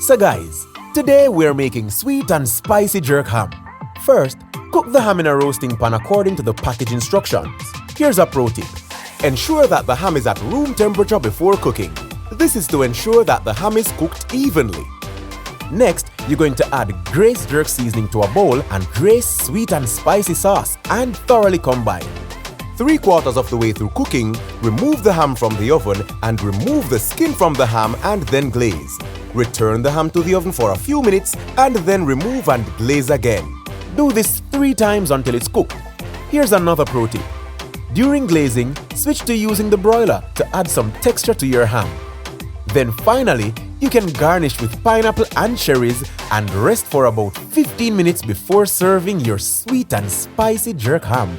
So guys, today we're making sweet and spicy jerk ham. First, cook the ham in a roasting pan according to the package instructions. Here's a pro tip. Ensure that the ham is at room temperature before cooking. This is to ensure that the ham is cooked evenly. Next, you're going to add Grace jerk seasoning to a bowl and Grace sweet and spicy sauce and thoroughly combine. 3/4 of the way through cooking, remove the ham from the oven and remove the skin from the ham and then glaze. Return the ham to the oven for a few minutes and then remove and glaze again. Do this 3 times until it's cooked. Here's another pro tip. During glazing, switch to using the broiler to add some texture to your ham. Then finally, you can garnish with pineapple and cherries and rest for about 15 minutes before serving your sweet and spicy jerk ham.